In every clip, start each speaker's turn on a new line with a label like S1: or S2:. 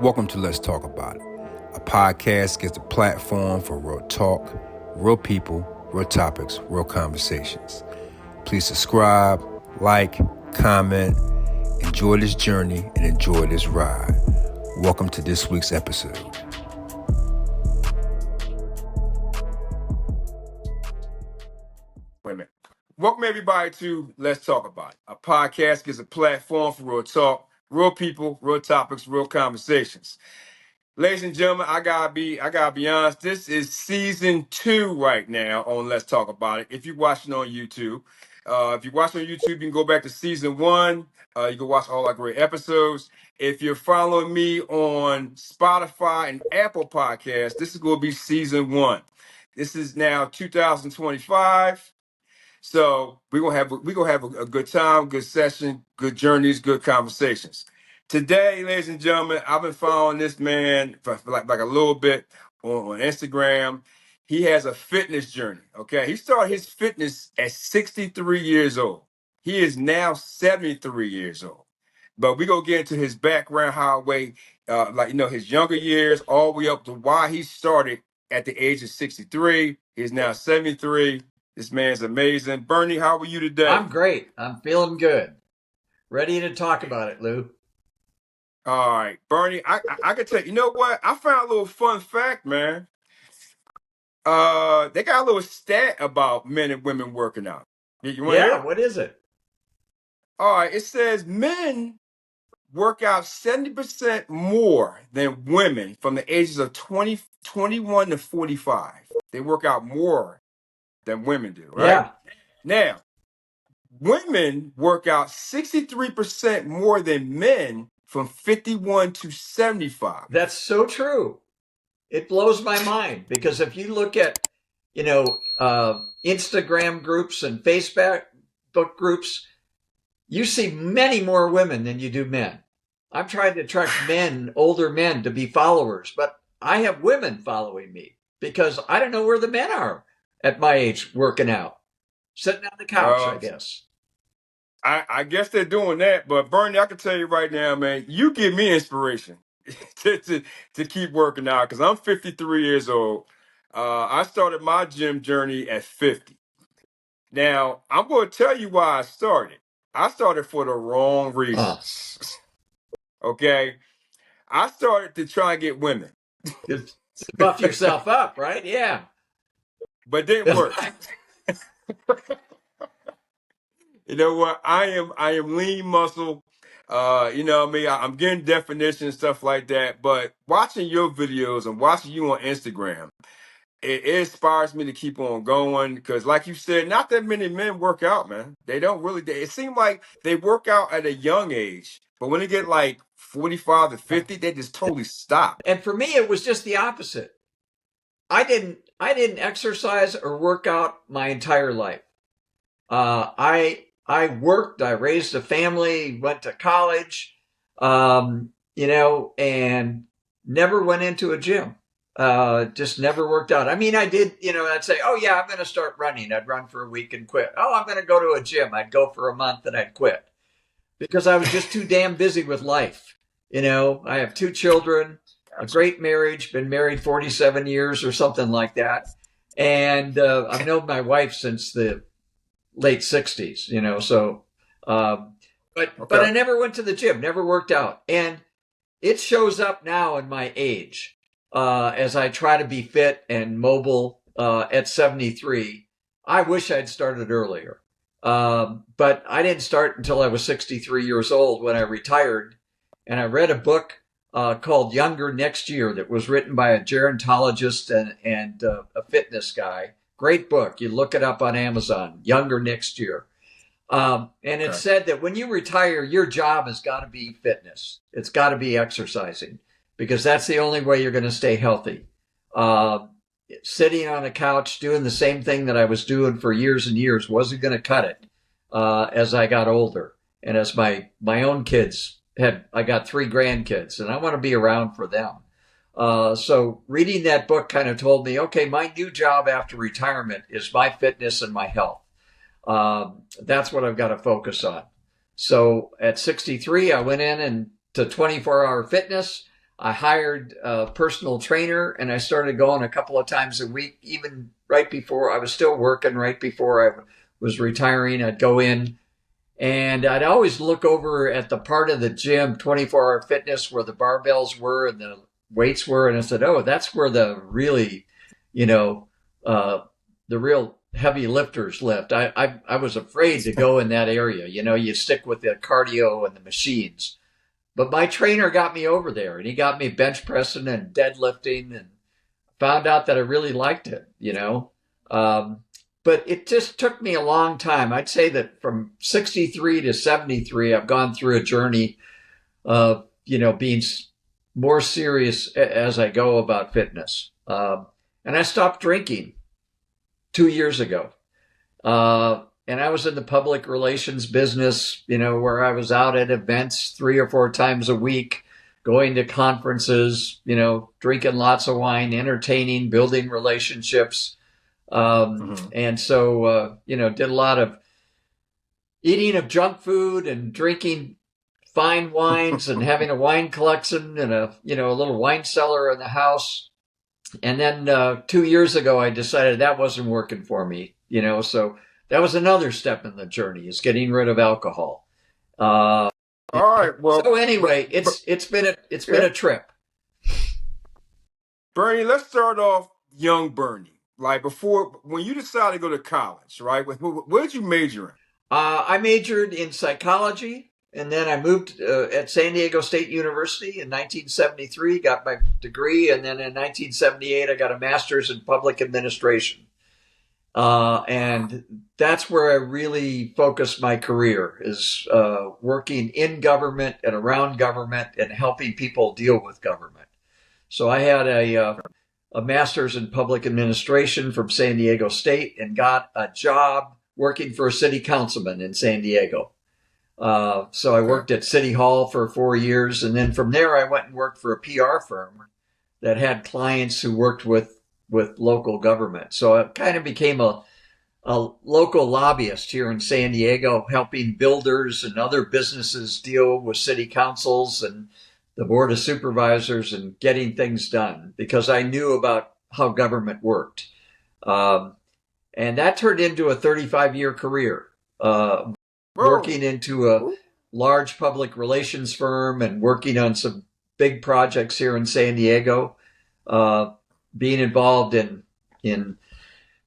S1: Welcome to Let's Talk About It. A podcast gives a platform for real talk, real people, real topics, real conversations. Please subscribe, like, comment, enjoy this journey, and enjoy this ride. Welcome to this week's episode. Wait a minute. Welcome everybody to Let's Talk About It. A podcast gives a platform for real talk, real people, real topics, real conversations. Ladies and gentlemen, I gotta be honest. This is season 2 right now on Let's Talk About It. If you're watching on YouTube, you can go back to season 1. You can watch all our great episodes. If you're following me on Spotify and Apple Podcasts, this is going to be season 1. This is now 2025. So we're gonna have a good time, good session, good journeys, good conversations. Today, ladies and gentlemen, I've been following this man for like a little bit on Instagram. He has a fitness journey. Okay, he started his fitness at 63 years old. He is now 73 years old. But we gonna get into his background, his younger years, all the way up to why he started at the age of 63. He's now 73. This man's amazing. Bernie, how are you today?
S2: I'm great. I'm feeling good. Ready to talk about it, Lou.
S1: All right, Bernie, I can tell you, you know what? I found a little fun fact, man. They got a little stat about men and women working out. You want to hear?
S2: What is it?
S1: All right, it says men work out 70% more than women from the ages of 21 to 45. They work out more than women do, right?
S2: Yeah.
S1: Now, women work out 63% more than men from 51 to 75.
S2: That's so true. It blows my mind because if you look at, Instagram groups and Facebook groups, you see many more women than you do men. I'm trying to attract older men to be followers, but I have women following me because I don't know where the men are at my age working out. Sitting on the couch, I guess.
S1: I guess they're doing that, but Bernie, I can tell you right now, man, you give me inspiration to keep working out because I'm 53 years old. I started my gym journey at 50. Now, I'm going to tell you why I started. I started for the wrong reasons. Okay? I started to try and get women.
S2: Buff yourself up, right? Yeah.
S1: But didn't work. You know what? I am lean muscle. You know what I mean? I'm getting definition and stuff like that. But watching your videos and watching you on Instagram, it inspires me to keep on going. Because like you said, not that many men work out, man. They don't really. It seems like they work out at a young age. But when they get like 45 to 50, they just totally stop.
S2: And for me, it was just the opposite. I didn't exercise or work out my entire life. I worked, I raised a family, went to college, and never went into a gym. Just never worked out. I mean, I did, I'd say, oh yeah, I'm going to start running. I'd run for a week and quit. Oh, I'm going to go to a gym. I'd go for a month and I'd quit because I was just too damn busy with life. I have 2 children, a great marriage, been married 47 years or something like that. And I've known my wife since the late 60s, but I never went to the gym, never worked out. And it shows up now in my age as I try to be fit and mobile at 73. I wish I'd started earlier. But I didn't start until I was 63 years old when I retired. And I read a book called Younger Next Year that was written by a gerontologist and a fitness guy. Great book. You look it up on Amazon, Younger Next Year. And it said that when you retire, your job has got to be fitness. It's got to be exercising because that's the only way you're going to stay healthy. Sitting on a couch doing the same thing that I was doing for years and years wasn't going to cut it as I got older. And as my own kids I got 3 grandkids and I want to be around for them. So reading that book kind of told me, okay, my new job after retirement is my fitness and my health. That's what I've got to focus on. So at 63, I went in and to 24-hour fitness. I hired a personal trainer and I started going a couple of times a week, even right before I was still working, right before I was retiring. I'd go in and I'd always look over at the part of the gym, 24-hour fitness, where the barbells were and the weights were. And I said, oh, that's where the really, you know, the real heavy lifters lift. I was afraid to go in that area. You stick with the cardio and the machines. But my trainer got me over there and he got me bench pressing and deadlifting and found out that I really liked it. But it just took me a long time. I'd say that from 63 to 73, I've gone through a journey of, being more serious as I go about fitness. And I stopped drinking 2 years ago. And I was in the public relations business, where I was out at events 3 or 4 times a week, going to conferences, drinking lots of wine, entertaining, building relationships. And so, did a lot of eating of junk food and drinking fine wines and having a wine collection and a little wine cellar in the house. And then 2 years ago, I decided that wasn't working for me, so that was another step in the journey, is getting rid of alcohol.
S1: All right. Well,
S2: so anyway, it's been a trip.
S1: Bernie, let's start off young Bernie. Like when you decided to go to college, right? What did you major in?
S2: I majored in psychology, and then I moved at San Diego State University in 1973, got my degree, and then in 1978, I got a master's in public administration. And that's where I really focused my career, is working in government and around government and helping people deal with government. So I had a master's in public administration from San Diego State and got a job working for a city councilman in San Diego. So I worked at City Hall for 4 years. And then from there, I went and worked for a PR firm that had clients who worked with local government. So I kind of became a local lobbyist here in San Diego, helping builders and other businesses deal with city councils and the board of supervisors and getting things done, because I knew about how government worked. And that turned into a 35-year career, working into a large public relations firm and working on some big projects here in San Diego, being involved in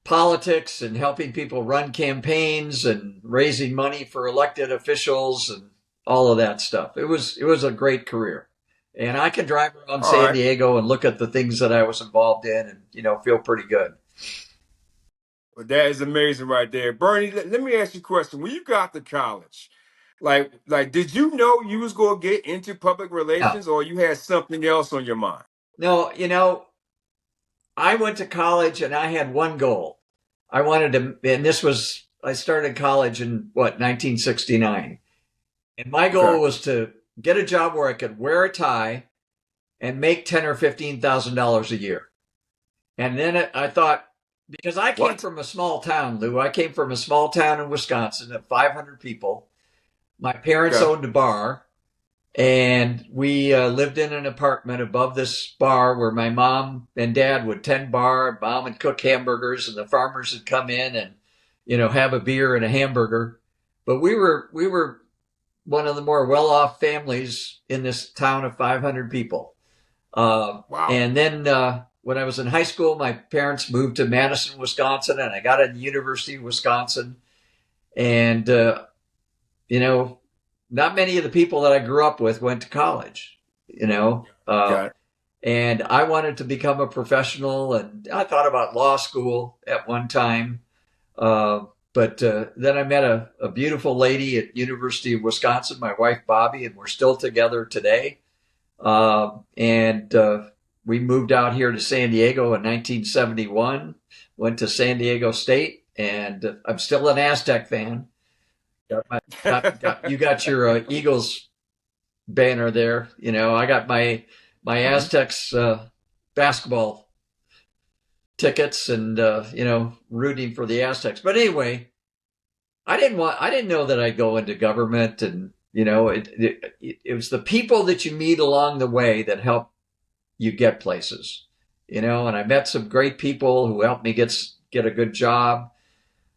S2: politics and helping people run campaigns and raising money for elected officials and all of that stuff. It was a great career. And I can drive around San Diego and look at the things that I was involved in and, feel pretty good.
S1: Well, that is amazing right there. Bernie, let me ask you a question. When you got to college, like, did you know you was going to get into public relations, or you had something else on your mind?
S2: No, I went to college and I had one goal. I wanted to, and I started college in 1969. And my goal was to get a job where I could wear a tie and make $10,000 or $15,000 a year. And then I thought, because I came from a small town, Lou. I came from a small town in Wisconsin of 500 people. My parents owned a bar, and we lived in an apartment above this bar where my mom and dad would tend bar. Mom would cook hamburgers, and the farmers would come in and, have a beer and a hamburger. But we were one of the more well-off families in this town of 500 people.
S1: Wow.
S2: And then when I was in high school, my parents moved to Madison, Wisconsin, and I got at the University of Wisconsin. And, not many of the people that I grew up with went to college, and I wanted to become a professional, and I thought about law school at one time. But then I met a beautiful lady at University of Wisconsin, my wife, Bobby, and we're still together today. And we moved out here to San Diego in 1971, went to San Diego State, and I'm still an Aztec fan. You got your Eagles banner there. I got my Aztecs basketball tickets and, rooting for the Aztecs. But anyway, I didn't know that I'd go into government, and, it was the people that you meet along the way that help you get places, and I met some great people who helped me get a good job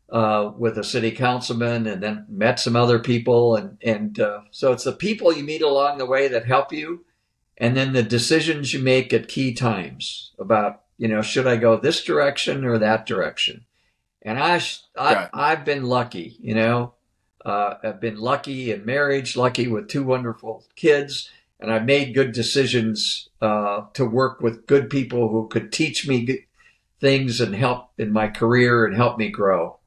S2: with a city councilman, and then met some other people. And so it's the people you meet along the way that help you, and then the decisions you make at key times about, should I go this direction or that direction? And
S1: Got
S2: I've been lucky, I've been lucky in marriage, lucky with two wonderful kids, and I've made good decisions to work with good people who could teach me things and help in my career and help me grow.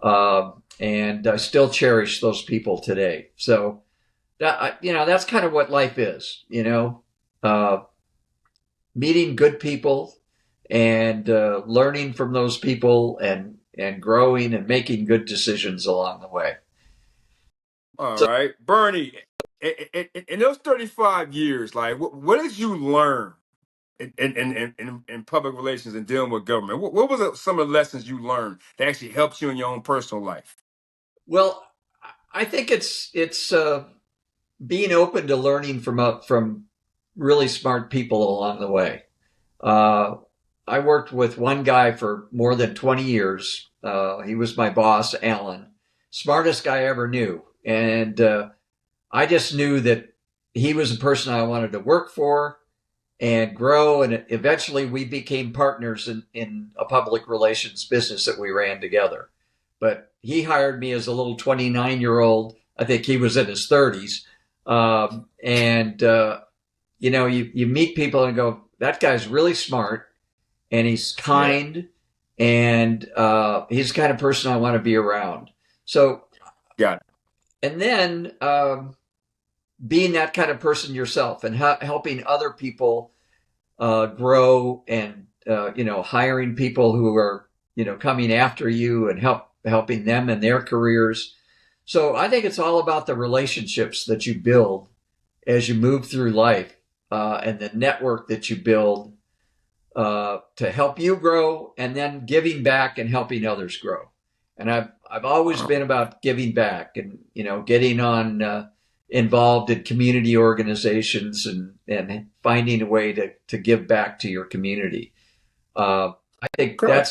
S2: And I still cherish those people today. So that's kind of what life is, uh, meeting good people and learning from those people and growing and making good decisions along the way.
S1: All
S2: So,
S1: right, Bernie. In those 35 years, like, what did you learn in public relations and dealing with government? What was some of the lessons you learned that actually helped you in your own personal life?
S2: well, I think it's being open to learning from really smart people along the way. Uh, I worked with one guy for more than 20 years. He was my boss, Alan, smartest guy I ever knew. And I just knew that he was a person I wanted to work for and grow. And eventually we became partners in a public relations business that we ran together. But he hired me as a little 29-year-old. I think he was in his 30s. And you meet people and go, that guy's really smart and he's
S1: Yeah,
S2: kind, and he's the kind of person I want to be around. So,
S1: got
S2: and then being that kind of person yourself and helping other people grow, and hiring people who are coming after you and helping them in their careers. So I think it's all about the relationships that you build as you move through life, and the network that you build to help you grow, and then giving back and helping others grow. And I've always
S1: it.
S2: been about giving back, and getting on involved in community organizations, and finding a way to give back to your community. I think
S1: Okay.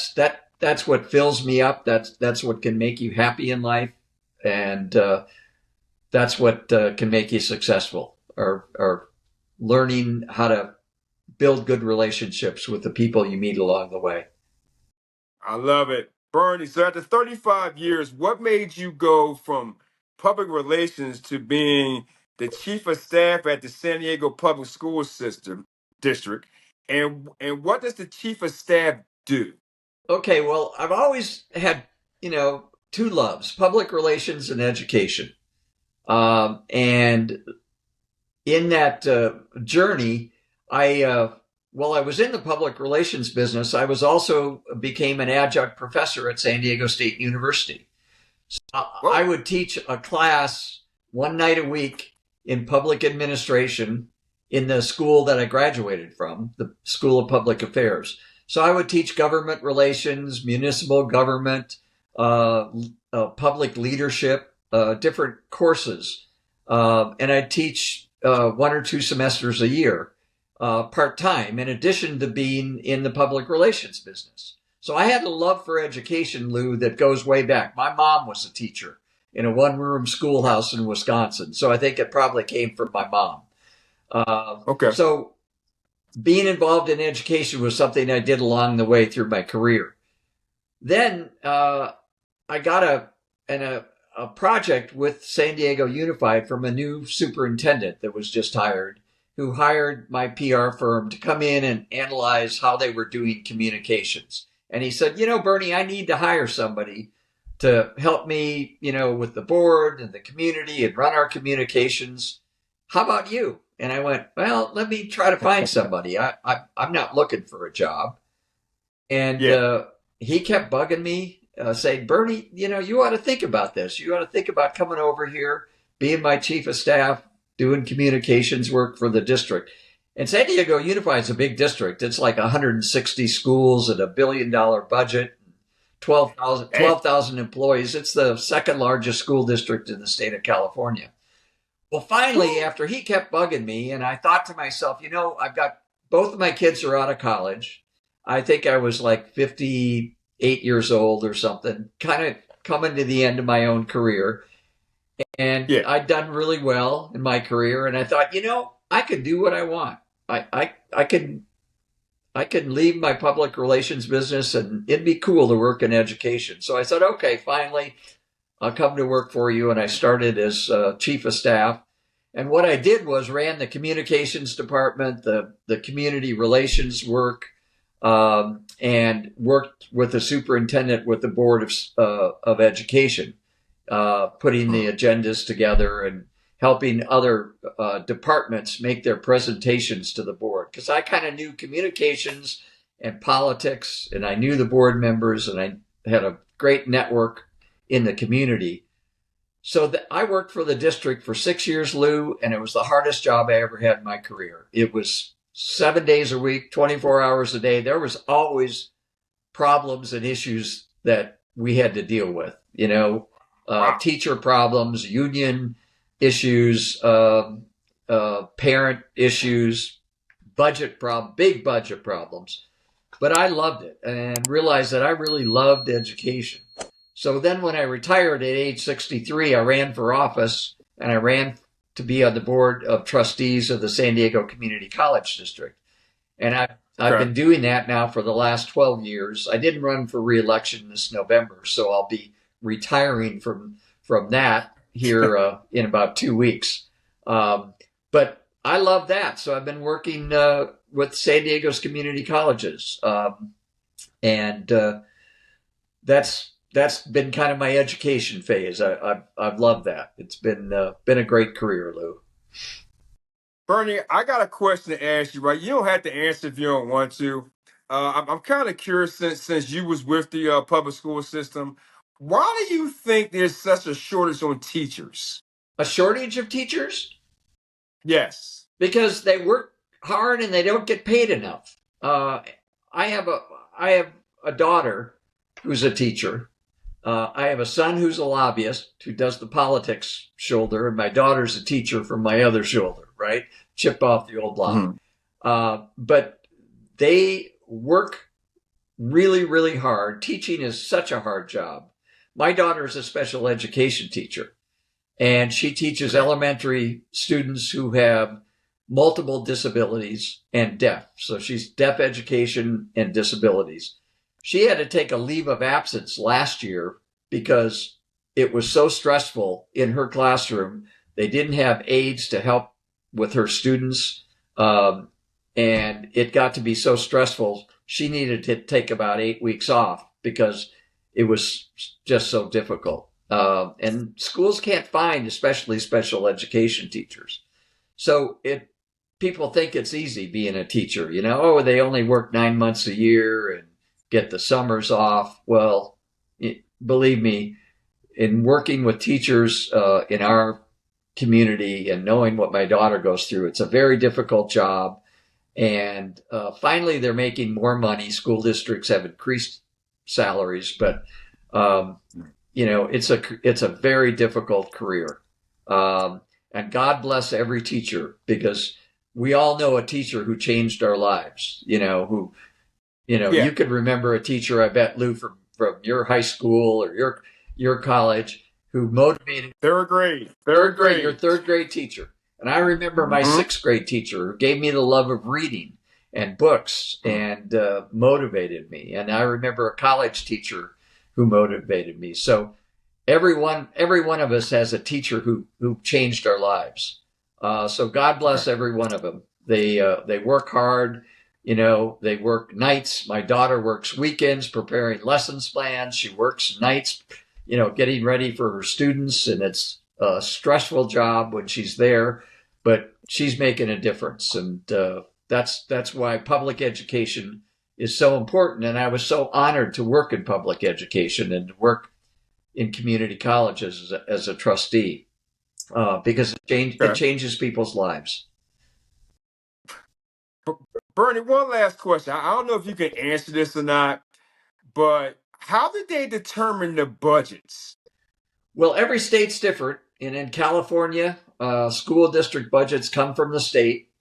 S2: that's what fills me up. That's what can make you happy in life, and that's what can make you successful. Or learning how to build good relationships with the people you meet along the way.
S1: I love it. Bernie, so after 35 years, what made you go from public relations to being the chief of staff at the San Diego Public School System District? And what does the chief of staff do?
S2: Okay, well, I've always had, two loves: public relations and education. And in that journey, while I was in the public relations business, I was also became an adjunct professor at San Diego State University. I
S1: Whoa.
S2: would teach a class one night a week in public administration in the school that I graduated from, the School of Public Affairs. So I would teach government relations, municipal government, public leadership, different courses. And I'd teach one or two semesters a year, part time, in addition to being in the public relations business. So I had a love for education, Lou, that goes way back. My mom was a teacher in a one-room schoolhouse in Wisconsin, so I think it probably came from my mom.
S1: Okay.
S2: So being involved in education was something I did along the way through my career. Then I got a project with San Diego Unified from a new superintendent that was just hired, who hired my PR firm to come in and analyze how they were doing communications. And he said, Bernie, I need to hire somebody to help me, with the board and the community and run our communications. How about you? And I went, well, let me try to find somebody. I'm not looking for a job. And
S1: Yeah.
S2: he kept bugging me, saying, Bernie, you ought to think about this. You ought to think about coming over here, being my chief of staff, doing communications work for the district. And San Diego Unified is a big district. It's like 160 schools and $1 billion budget, 12,000
S1: Hey.
S2: 12,000 employees. It's the second largest school district in the state of California. Well, finally,
S1: Woo.
S2: after he kept bugging me, and I thought to myself, I've got both of my kids are out of college. I think I was like 58 years old or something, kind of coming to the end of my own career. And
S1: Yeah.
S2: I'd done really well in my career. And I thought, I could do what I want. I could leave my public relations business and it'd be cool to work in education. So I said, okay, finally, I'll come to work for you. And I started as chief of staff. And what I did was ran the communications department, the community relations work, and worked with the superintendent with the board of education, putting the agendas together and helping other departments make their presentations to the board. Because I kind of knew communications and politics, and I knew the board members, and I had a great network in the community. So I worked for the district for 6 years, Lou, and it was the hardest job I ever had in my career. It was 7 days a week, 24 hours a day. There was always problems and issues that we had to deal with,
S1: Wow.
S2: teacher problems, union issues, parent issues, big budget problems. But I loved it and realized that I really loved education. So then when I retired at age 63, I ran for office and I ran to be on the board of trustees of the San Diego Community College District. And I've
S1: Okay.
S2: been doing that now for the last 12 years. I didn't run for reelection this November, so I'll be retiring from that here in about 2 weeks. But I love that, so I've been working with San Diego's community colleges, and that's been kind of my education phase. I've loved that. It's been a great career, Lou.
S1: Bernie, I got a question to ask you, right? You don't have to answer if you don't want to. I'm kind of curious since you was with the public school system, why do you think there's such a shortage on teachers?
S2: A shortage of teachers?
S1: Yes.
S2: Because they work hard and they don't get paid enough. I have a daughter who's a teacher. I have a son who's a lobbyist who does the politics shoulder, and my daughter's a teacher from my other shoulder, right? Chip off the old block.
S1: Mhm.
S2: But they work really, really hard. Teaching is such a hard job. My daughter is a special education teacher, and she teaches
S1: Okay.
S2: elementary students who have multiple disabilities and deaf. So she's deaf education and disabilities. She had to take a leave of absence last year because it was so stressful in her classroom. They didn't have aides to help with her students. And it got to be so stressful. She needed to take about 8 weeks off because it was just so difficult. And schools can't find, especially special education teachers. So people think it's easy being a teacher. Oh, they only work 9 months a year and get the summers off. Well, believe me, in working with teachers in our community and knowing what my daughter goes through, it's a very difficult job. And finally, they're making more money. School districts have increased salaries, but um, it's a very difficult career. And God bless every teacher, because we all know a teacher who changed our lives.
S1: Yeah.
S2: You could remember a teacher, I bet, Lou, from your high school or your college, who motivated
S1: Third grade.
S2: third
S1: Third
S2: grade, your
S1: grade.
S2: third grade teacher. And I remember my
S1: Hmm.
S2: sixth grade teacher who gave me the love of reading and books and motivated me. And I remember a college teacher who motivated me. So every one of us has a teacher who changed our lives. So God
S1: Okay.
S2: bless every one of them. They work hard. They work nights. My daughter works weekends preparing lessons plans. She works nights, getting ready for her students, and it's a stressful job when she's there, but she's making a difference, and that's why public education is so important. And I was so honored to work in public education and to work in community colleges as a trustee, because it
S1: Okay.
S2: changes people's lives.
S1: B- Bernie, one last question. I don't know if you can answer this or not, but how did they determine the budgets?
S2: Well, every state's different, and in California, school district budgets come from the state,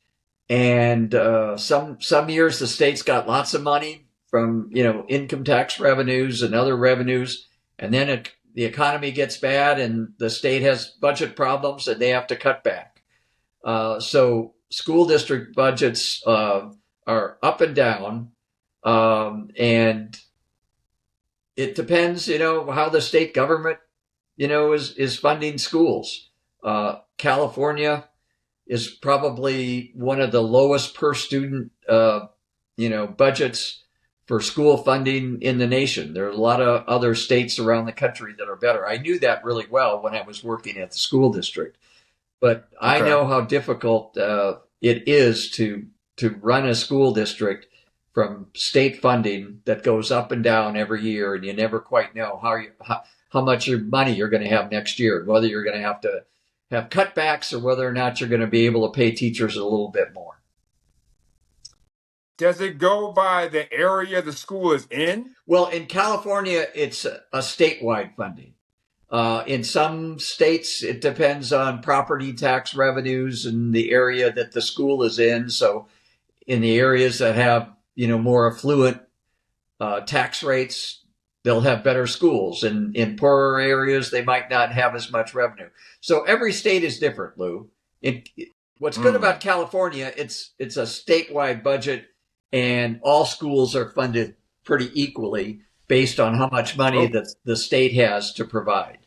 S2: And some years the state's got lots of money from income tax revenues and other revenues, and then the economy gets bad and the state has budget problems and they have to cut back. So school district budgets are up and down, and it depends, how the state government, is funding schools. California is probably one of the lowest per student, budgets for school funding in the nation. There are a lot of other states around the country that are better. I knew that really well when I was working at the school district, but I
S1: Okay.
S2: know how difficult it is to run a school district from state funding that goes up and down every year, and you never quite know how much money you're going to have next year, and whether you're going to have cutbacks or whether or not you're going to be able to pay teachers a little bit more.
S1: Does it go by the area the school is in?
S2: Well, in California, it's a statewide funding. In some states, it depends on property tax revenues and the area that the school is in. So in the areas that have, more affluent tax rates, they'll have better schools. And in poorer areas, they might not have as much revenue. So every state is different, Lou. What's good about California, it's a statewide budget, and all schools are funded pretty equally based on how much money
S1: Oh,
S2: the state has to provide.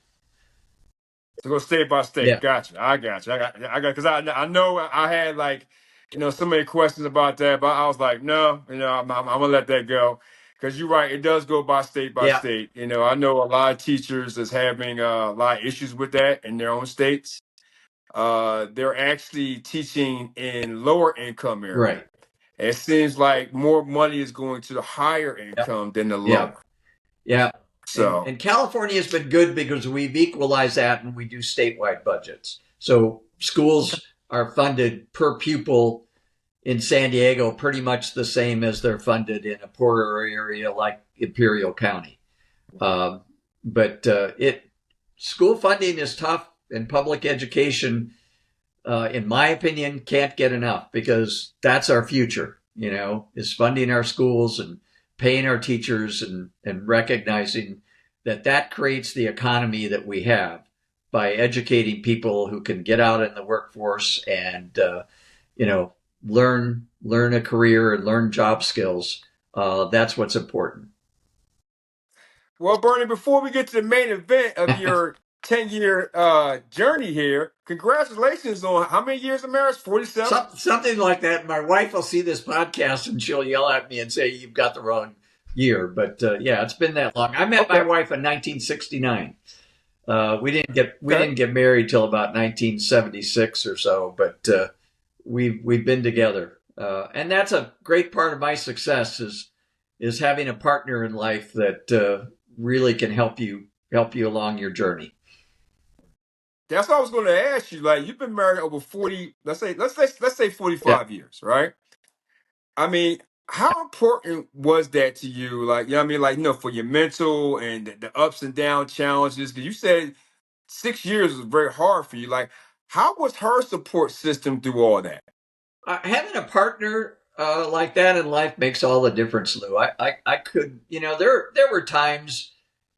S1: to go state by state.
S2: Yeah,
S1: Gotcha. I got you. Because I know I had like, so many questions about that, but I was like, no, I'm gonna let that go. Because you're right, it does go by
S2: yeah,
S1: state. I know a lot of teachers is having a lot of issues with that in their own states. They're actually teaching in lower income area.
S2: right.
S1: It seems like more money is going to the higher
S2: Yeah,
S1: income than the
S2: yeah,
S1: lower.
S2: yeah.
S1: So,
S2: And California has been good because we've equalized that and we do statewide budgets. So schools are funded per pupil in San Diego pretty much the same as they're funded in a poorer area like Imperial County. Um, but it school funding is tough, and public education, in my opinion, can't get enough because that's our future. Is funding our schools and paying our teachers and recognizing that creates the economy that we have by educating people who can get out in the workforce and learn a career and learn job skills. That's what's important.
S1: well, Bernie, before we get to the main event of your 10-year journey here, congratulations on how many years of marriage? 47?
S2: Something like that. My wife will see this podcast and she'll yell at me and say, "You've got the wrong year." But yeah, it's been that long. I met my
S1: Okay.
S2: wife in 1969. We
S1: Okay.
S2: didn't get married till about 1976 or so, but we've been together, and that's a great part of my success is having a partner in life that really can help you along your journey.
S1: That's what I was going to ask you. Like, you've been married over 40, let's say
S2: Yeah.
S1: 45 years, right? I mean, how important was that to you? Like, you know what I mean? Like, for your mental and the ups and down challenges. Because you said 6 years was very hard for you. Like, how was her support system through all that?
S2: Having a partner like that in life makes all the difference, Lou. I could, there were times,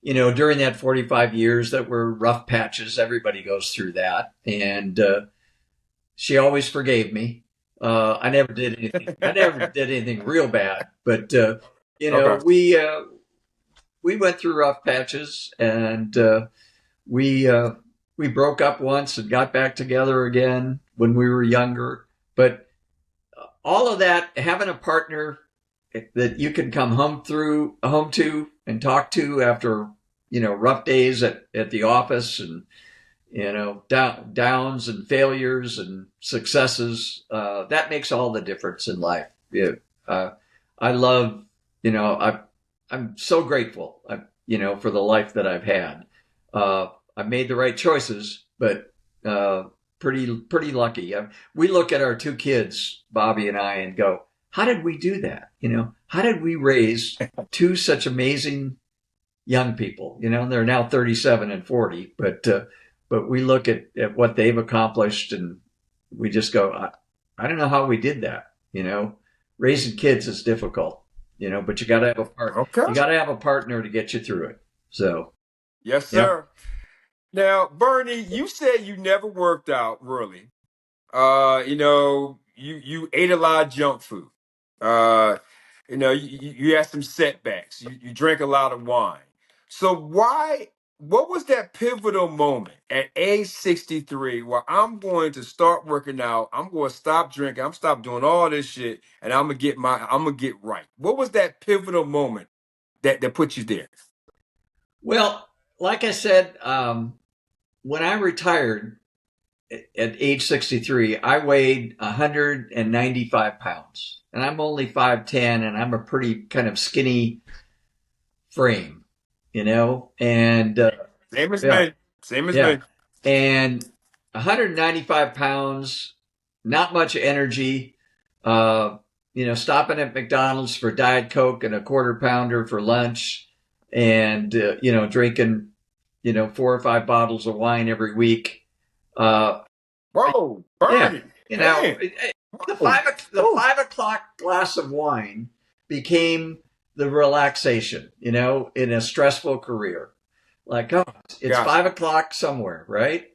S2: during that 45 years that were rough patches. Everybody goes through that. And she always forgave me. I never did anything. I never did anything real bad, but
S1: Okay.
S2: we went through rough patches, and we we broke up once and got back together again when we were younger. But all of that, having a partner that you can come home to and talk to after rough days at the office, and downs and failures and successes, that makes all the difference in life. Yeah. I love, I'm so grateful, for the life that I've had. I've made the right choices, but pretty lucky. We look at our two kids, Bobby and I, and go, how did we do that? How did we raise two such amazing young people? They're now 37 and 40, but we look at what they've accomplished, and we just go, I don't know how we did that. Raising kids is difficult. But you got to have
S1: Okay.
S2: you got to have a partner to get you through it. So,
S1: Yes,
S2: yep.
S1: sir. Now, Bernie, you said you never worked out really. You ate a lot of junk food. Uh, you had some setbacks. You drank a lot of wine. So what was that pivotal moment at age 63 where I'm going to start working out, I'm going to stop drinking, I'm stop doing all this shit, and I'm gonna get right. What was that pivotal moment that put you there?
S2: Well, like I said, when I retired at age 63, I weighed 195 pounds, and I'm only 5'10", and I'm a pretty kind of skinny frame, and
S1: Same as
S2: yeah,
S1: me. Same as
S2: yeah,
S1: me.
S2: and 195 pounds, not much energy. Uh, stopping at McDonald's for Diet Coke and a quarter pounder for lunch, and drinking 4 or 5 bottles of wine every week. Uh,
S1: Whoa,
S2: yeah,
S1: Bernie. Damn.
S2: the
S1: Whoa.
S2: the
S1: Whoa.
S2: 5 o'clock glass of wine became the relaxation. In a stressful career. Like, oh, it's
S1: Gotcha.
S2: 5 o'clock somewhere, right?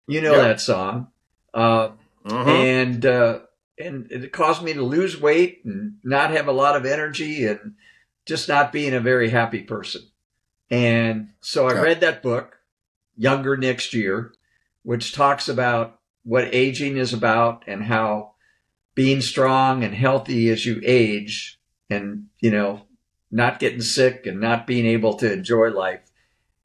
S2: You know
S1: Yep.
S2: that song. Uh,
S1: Mm-hmm.
S2: and it caused me to lose weight and not have a lot of energy and just not being a very happy person. And so I
S1: Gotcha.
S2: read that book, Younger Next Year, which talks about what aging is about and how being strong and healthy as you age and, not getting sick and not being able to enjoy life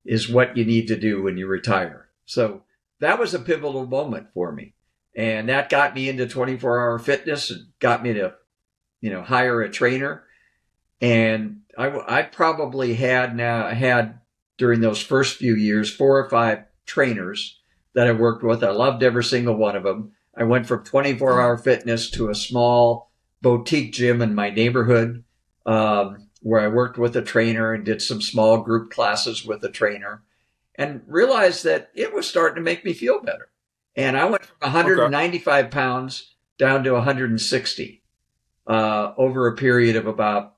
S2: is what you need to do when you retire. So that was a pivotal moment for me. And that got me into 24-hour fitness and got me to, hire a trainer. And I probably had during those first few years 4 or 5 trainers that I worked with. I loved every single one of them. I went from 24-hour fitness to a small boutique gym in my neighborhood, where I worked with a trainer and did some small group classes with a trainer, and realized that it was starting to make me feel better. And I went from
S1: Okay.
S2: 195 pounds down to 160 over a period of about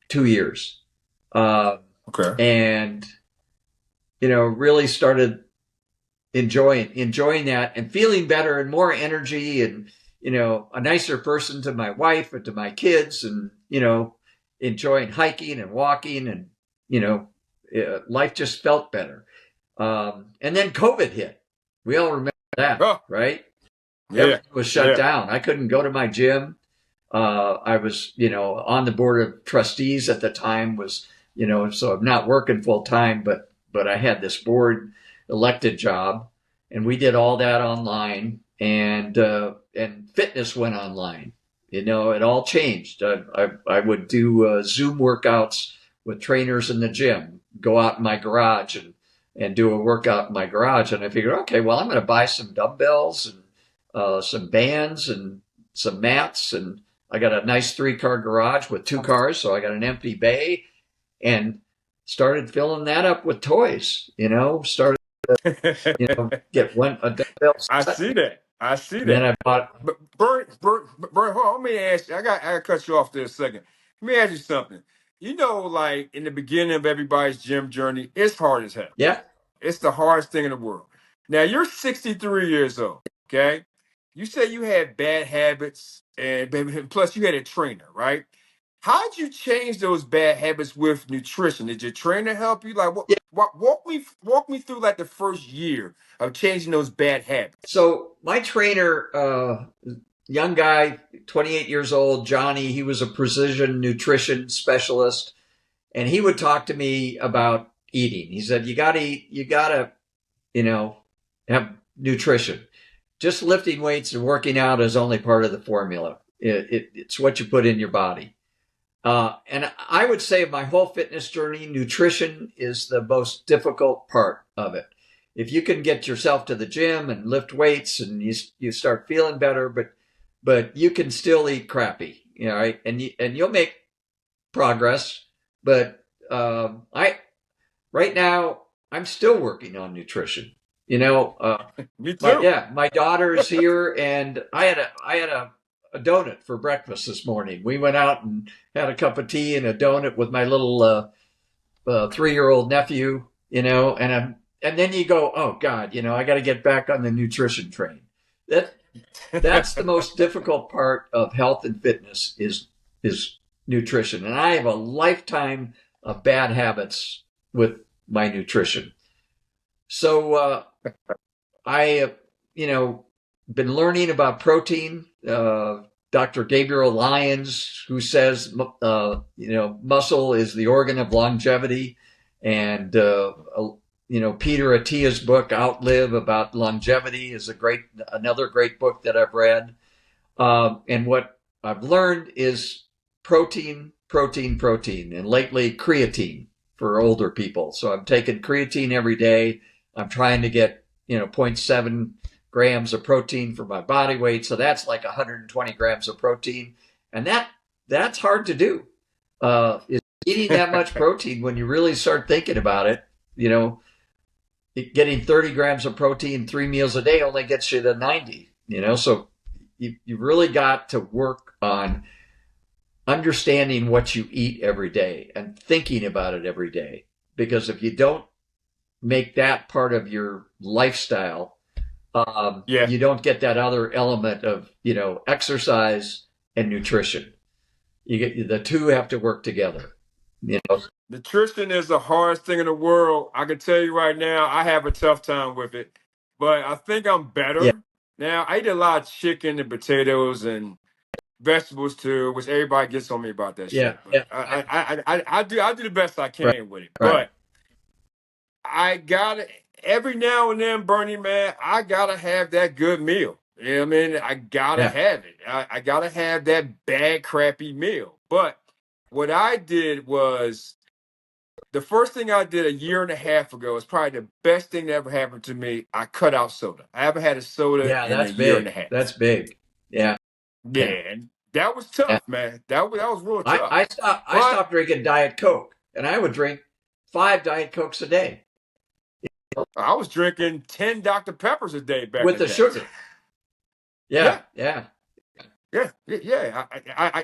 S2: 2 years. Uh,
S1: Okay.
S2: and, really started enjoying that and feeling better and more energy and, a nicer person to my wife and to my kids and, enjoying hiking and walking and, life just felt better. And then COVID hit. We all remember that,
S1: Oh,
S2: right?
S1: yeah.
S2: Everything was shut
S1: Yeah.
S2: down. I couldn't go to my gym. I was, on the board of trustees at the time. So I'm not working full time, but I had this board elected job, and we did all that online, and fitness went online. It all changed. I would do Zoom workouts with trainers in the gym. Go out in my garage and do a workout in my garage, and I figured, okay, well, I'm going to buy some dumbbells and some bands and some mats, and I got a nice 3-car garage with 2 cars, so I got an empty bay, and started filling that up with toys. Started get one a dumbbell
S1: I
S2: set,
S1: see that. I see
S2: and then
S1: that.
S2: I bought.
S1: But Bert, hold on, let me ask you. I gotta cut you off there a second. Let me ask you something. Like in the beginning of everybody's gym journey, it's hard as hell.
S2: Yeah.
S1: It's the hardest thing in the world. Now you're 63 years old, okay? You say you had bad habits, and plus you had a trainer, right? How did you change those bad habits with nutrition? Did your trainer help you? Like,
S2: Yeah.
S1: walk me through like the first year of changing those bad habits.
S2: So my trainer, young guy, 28 years old, Johnny, he was a precision nutrition specialist, and he would talk to me about eating. He said, "You got to eat. You got to, you know, have nutrition. Just lifting weights and working out is only part of the formula. It's what you put in your body." And I would say my whole fitness journey, nutrition is the most difficult part of it. If you can get yourself to the gym and lift weights and you start feeling better, but you can still eat crappy, right? And you'll make progress. But I right now I'm still working on nutrition. You know,
S1: Me too.
S2: my daughter is here, and I had a donut for breakfast this morning. We went out and had a cup of tea and a donut with my little 3-year old nephew. And then you go, oh God, I got to get back on the nutrition train. That that's the most difficult part of health and fitness is nutrition, and I have a lifetime of bad habits with my nutrition. So I, been learning about protein. Dr. Gabriel Lyons, who says, muscle is the organ of longevity, and Peter Attia's book Outlive about longevity is another great book that I've read. And what I've learned is protein, protein, protein, and lately creatine for older people. So I'm taking creatine every day. I'm trying to get, zero point 0.7 grams of protein for my body weight. So that's like 120 grams of protein. And that's hard to do. Is eating that much protein when you really start thinking about it, getting 30 grams of protein 3 meals a day only gets you to 90, so you really got to work on understanding what you eat every day and thinking about it every day. Because if you don't make that part of your lifestyle,
S1: Yeah.
S2: you don't get that other element of, exercise and nutrition. The two have to work together.
S1: Nutrition is the hardest thing in the world. I can tell you right now, I have a tough time with it, but I think I'm
S2: Yeah,
S1: better. Now, I eat a lot of chicken and potatoes and vegetables too, which everybody gets on me about that
S2: yeah,
S1: shit. But
S2: yeah.
S1: I do the best I
S2: Right,
S1: can with it.
S2: right.
S1: But I gotta every now and then, Bernie man, I gotta have that good meal. You know what I mean? I gotta
S2: Yeah,
S1: have it. I gotta have that bad, crappy meal. But what I did was the first thing I did a year and a half ago is probably the best thing that ever happened to me. I cut out soda. I haven't had a soda
S2: yeah.
S1: in a
S2: That's
S1: year and
S2: big.
S1: a half.
S2: That's big. Yeah,
S1: Yeah,
S2: yeah,
S1: and that was
S2: yeah.
S1: tough, man. That was real
S2: I,
S1: tough.
S2: I stopped. I
S1: But
S2: stopped drinking Diet Coke, and I would drink 5 Diet Cokes a day
S1: I was drinking 10 Dr. Peppers a day back in
S2: with
S1: the
S2: the
S1: day.
S2: sugar.
S1: Yeah,
S2: Yeah, yeah,
S1: yeah.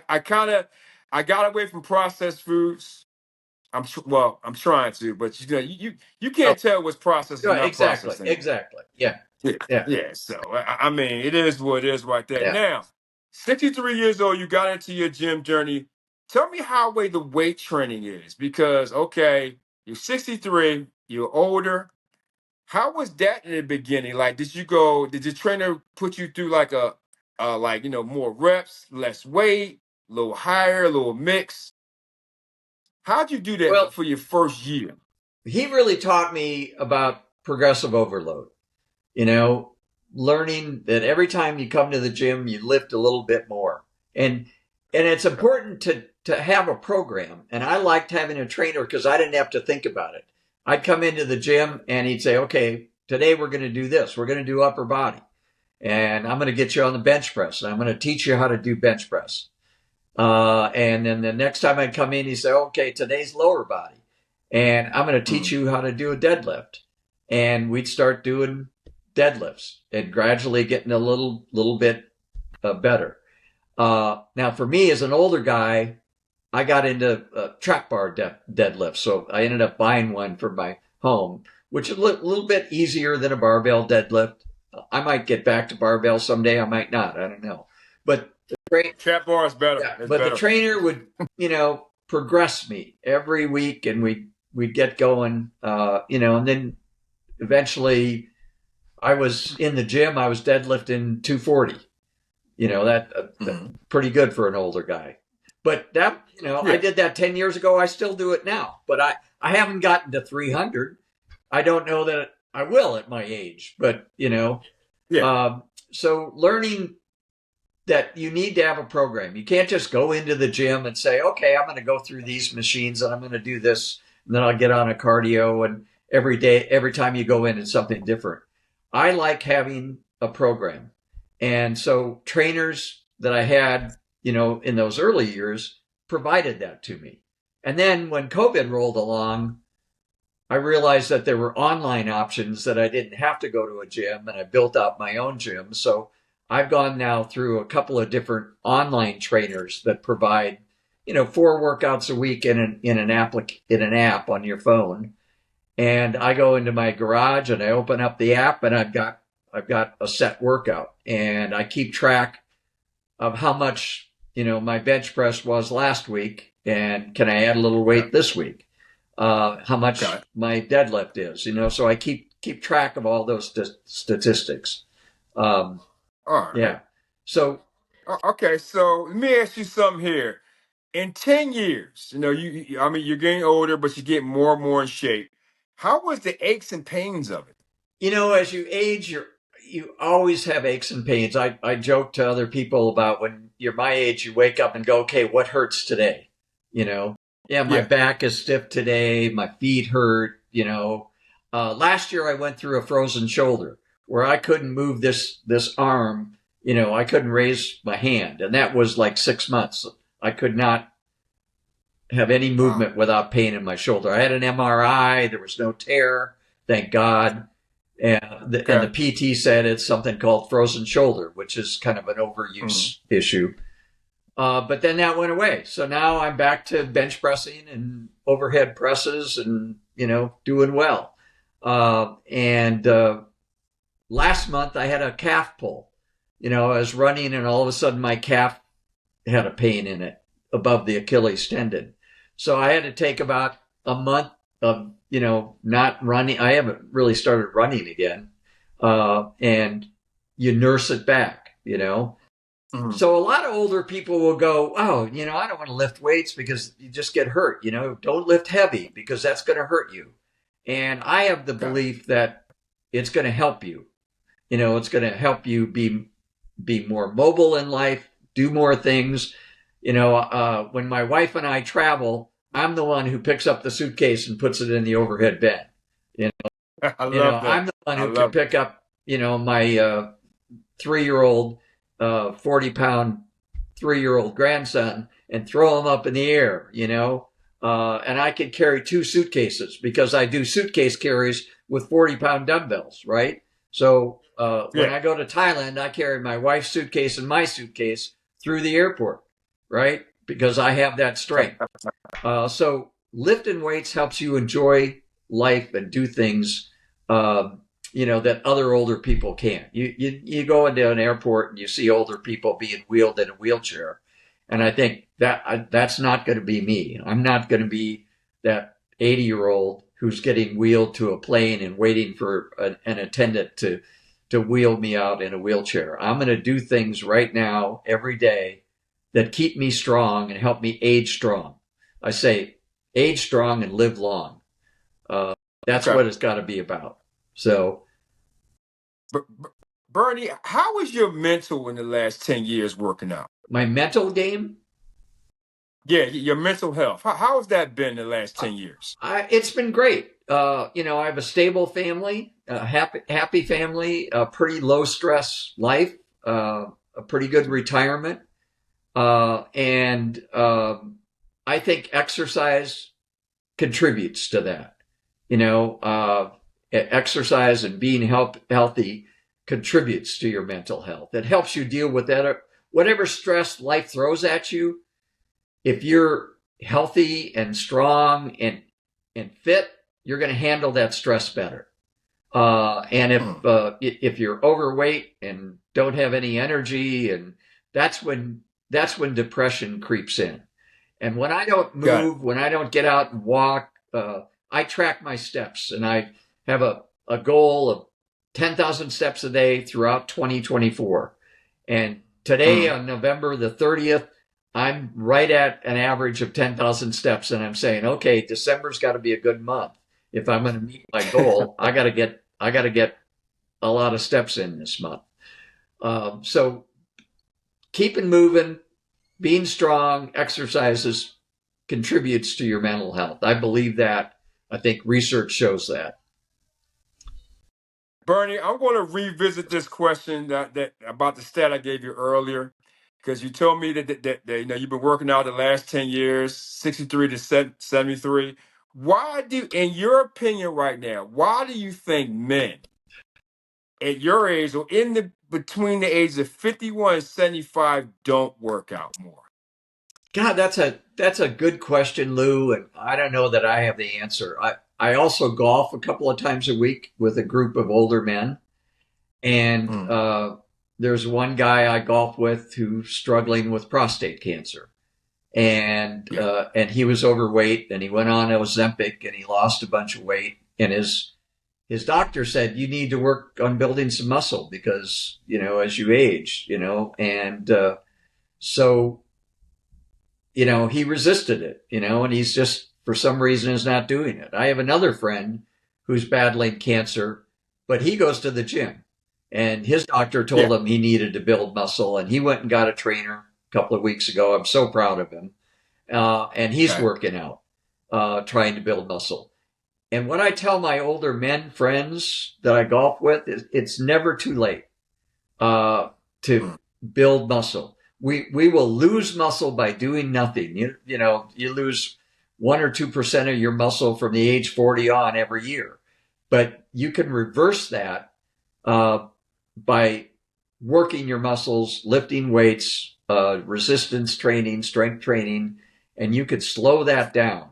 S1: I kind of I got away from processed foods. I'm trying to, but you
S2: oh,
S1: can't tell what's processed and
S2: yeah,
S1: not
S2: exactly,
S1: processed anymore.
S2: exactly. Yeah,
S1: Yeah,
S2: yeah,
S1: yeah. So I mean, it is what it is right there.
S2: yeah.
S1: Now, 63 years old, you got into your gym journey. Tell me how way the weight training is, because okay, you're 63, you're older. How was that in the beginning? Like, did your trainer put you through like like, more reps, less weight, a little higher, a little mix? How'd you do that
S2: Well,
S1: for your first year?
S2: he really taught me about progressive overload. You know, learning that every time you come to the gym, you lift a little bit more, and it's important to have a program. And I liked having a trainer because I didn't have to think about it. I'd come into the gym and he'd say, "Okay, today we're going to do this. We're going to do upper body, and I'm going to get you on the bench press, and I'm going to teach you how to do bench press." And then the next time I'd come in, he'd say, "Okay, today's lower body, and I'm going to teach
S1: Mm.
S2: you how to do a deadlift." And we'd start doing deadlifts and gradually getting a little bit better. Now, for me as an older guy, I got into trap bar deadlifts, so I ended up buying one for my home, which is a little bit easier than a barbell deadlift. I might get back to barbell someday. I might not. I don't know. But
S1: Trap bar is better.
S2: yeah,
S1: It's
S2: but the
S1: better.
S2: trainer would, progress me every week, and we'd get going, and then eventually I was in the gym. I was deadlifting 240. That
S1: Mhm.
S2: pretty good for an older guy. But that, I
S1: Yeah,
S2: did that 10 years ago. I still do it now, but I haven't gotten to 300. I don't know that I will at my age, but
S1: yeah.
S2: so learning that you need to have a program. You can't just go into the gym and say, okay, I'm going to go through these machines and I'm going to do this, and then I'll get on a cardio, and every day, every time you go in, it's something different. I like having a program. And so trainers that I had, in those early years provided that to me. And then when COVID rolled along, I realized that there were online options that I didn't have to go to a gym, and I built out my own gym. So I've gone now through a couple of different online trainers that provide, 4 workouts a week in an app on your phone. And I go into my garage and I open up the app, and I've got a set workout, and I keep track of how much, my bench press was last week, and can I add a little
S1: Okay.
S2: weight this week? How
S1: Okay.
S2: much my deadlift is, so I keep track of all those statistics. Um,
S1: All right.
S2: yeah. So
S1: Okay. So let me ask you something here. In 10 years, I mean, you're getting older, but you get more and more in shape. How was the aches and pains of it?
S2: as you age, you always have aches and pains. I joke to other people about when you're my age, you wake up and go, okay, what hurts today? Yeah, my
S1: Yeah.
S2: back is stiff today. My feet hurt. Last year I went through a frozen shoulder where I couldn't move this arm. I couldn't raise my hand, and that was like 6 months. I could not have any
S1: Wow.
S2: movement without pain in my shoulder. I had an MRI. There was no tear, thank God. And the
S1: Okay.
S2: PT said it's something called frozen shoulder, which is kind of an
S1: Mhm.
S2: overuse issue. But then that went away. So now I'm back to bench pressing and overhead presses and, doing well. And last month I had a calf pull. I was running and all of a sudden my calf had a pain in it above the Achilles tendon. So I had to take about a month of, not running. I haven't really started running again. And you nurse it back.
S1: Mhm.
S2: So a lot of older people will go, oh, I don't want to lift weights because you just get hurt. Don't lift heavy because that's going to hurt you. And I have the
S1: Okay.
S2: belief that it's going to help you. It's going to help you be more mobile in life, do more things. When my wife and I travel, I'm the one who picks up the suitcase and puts it in the overhead bin. You
S1: I love that.
S2: I'm the one
S1: I
S2: who can
S1: love it.
S2: pick up, my 3-year-old, 40-pound 3-year-old grandson and throw him up in the air. And I can carry 2 suitcases because I do suitcase carries with 40-pound dumbbells, right? So when
S1: Yeah.
S2: I go to Thailand, I carry my wife's suitcase and my suitcase through the airport, right? Because I have that strength. So lifting weights helps you enjoy life and do things, that other older people can't. You go into an airport and you see older people being wheeled in a wheelchair, and I think that's not going to be me. I'm not going to be that 80-year-old who's getting wheeled to a plane and waiting for an attendant to wheel me out in a wheelchair. I'm going to do things right now every day that keep me strong and help me age strong. I say age strong and live long. Uh, that's
S1: Okay.
S2: what it's got to be about. So
S1: But Bernie, how was your mental in the last 10 years working out?
S2: my mental game,
S1: Yeah, your mental health. How has that been the last 10 years?
S2: it's been great. I have a stable family, a happy family, a pretty low stress life, a pretty good retirement, and I think exercise contributes to that. Exercise and being healthy contributes to your mental health. It helps you deal with that, whatever stress life throws at you. If you're healthy and strong and fit, you're going to handle that stress better. And
S1: Mm.
S2: if you're overweight and don't have any energy, and that's when depression creeps in. And when I don't
S1: Got it.
S2: move, when I don't get out and walk, I track my steps, and I have a goal of 10,000 steps a day throughout 2024. And today,
S1: Mm.
S2: on November the 30th, I'm right at an average of 10,000 steps, and I'm saying, okay, December's got to be a good month. If I'm going to meet my goal, I got to get a lot of steps in this month. So keeping moving, being strong, exercises contributes to your mental health. I believe that. I think research shows that.
S1: Bernie, I'm going to revisit this question that about the stat I gave you earlier, because you told me that you've been working out the last 10 years, 63 to 73. Why in your opinion right now, why do you think men at your age or between the ages of 51 and 75 don't work out more?
S2: God, that's a good question, Lou, and I don't know that I have the answer. I also golf a couple of times a week with a group of older men, and
S1: Mm.
S2: there's one guy I golf with who's struggling with prostate cancer, and
S1: Yeah.
S2: and he was overweight, and he went on Ozempic, and he lost a bunch of weight, and his doctor said you need to work on building some muscle because as you age, and so he resisted it, and he's just, for some reason, is not doing it. I have another friend who's battling cancer, but he goes to the gym, and his doctor told
S1: Yeah.
S2: him he needed to build muscle, and he went and got a trainer a couple of weeks ago. I'm so proud of him. And he's
S1: Okay.
S2: working out, trying to build muscle. And what I tell my older men friends that I golf with is it's never too late to
S1: Mm.
S2: build muscle. We will lose muscle by doing nothing. You lose 1 or 2% of your muscle from the age 40 on every year, but you can reverse that by working your muscles, lifting weights, resistance training, strength training, and you could slow that down,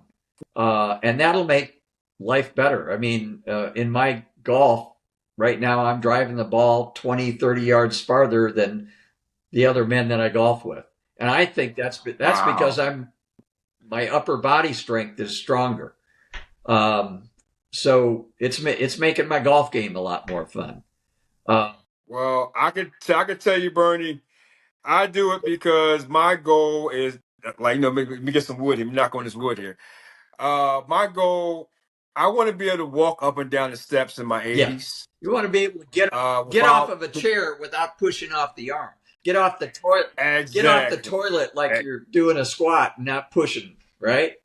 S2: and that'll make life better. I mean, in my golf right now, I'm driving the ball 20, 30 yards farther than the other men that I golf with. And I think that's because
S1: Wow.
S2: my upper body strength is stronger. So it's making my golf game a lot more fun. Uh,
S1: Well, I could tell you, Bernie, I do it because my goal is like let me get some wood here. Let me knock on this wood here. My goal, I want to be able to walk up and down the steps in my
S2: yeah,
S1: 80s.
S2: you want to be able to get off
S1: Without
S2: of a chair without pushing off the arm. Get off the toilet. Get off the
S1: exactly.
S2: toilet like
S1: E-
S2: you're doing a squat and not pushing. Right?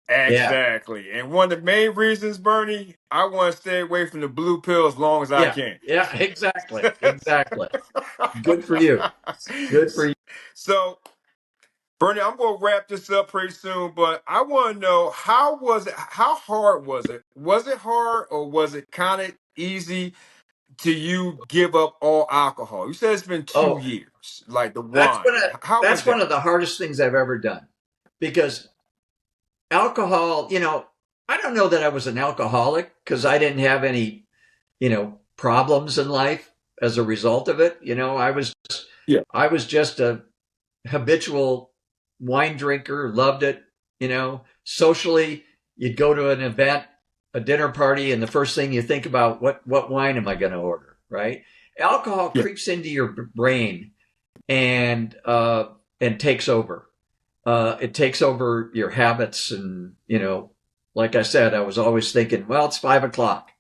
S2: Yeah.
S1: Exactly. And one of the main reasons, Bernie, I want to stay away from the blue pill as long as I
S2: Yeah.
S1: can.
S2: Yeah. Exactly. Exactly. Good for you. Good for you.
S1: So, Bernie, I'm going to wrap this up pretty soon, but I want to know, how was it? How hard was it? Was it hard, or was it kind of easy to you give up all alcohol? You said it's been two
S2: Oh,
S1: years, like the
S2: that's one
S1: wine.
S2: of
S1: How was
S2: that's one
S1: that?
S2: of the hardest things I've ever done because alcohol, I don't know that I was an alcoholic because I didn't have any, problems in life as a result of it.
S1: Yeah.
S2: I was just a habitual wine drinker, loved it, socially, you'd go to an event, a dinner party, and the first thing you think about, what wine am I going to order, right? Alcohol
S1: Yeah.
S2: creeps into your brain and takes over. It takes over your habits, and like I said, I was always thinking, well, it's 5 o'clock,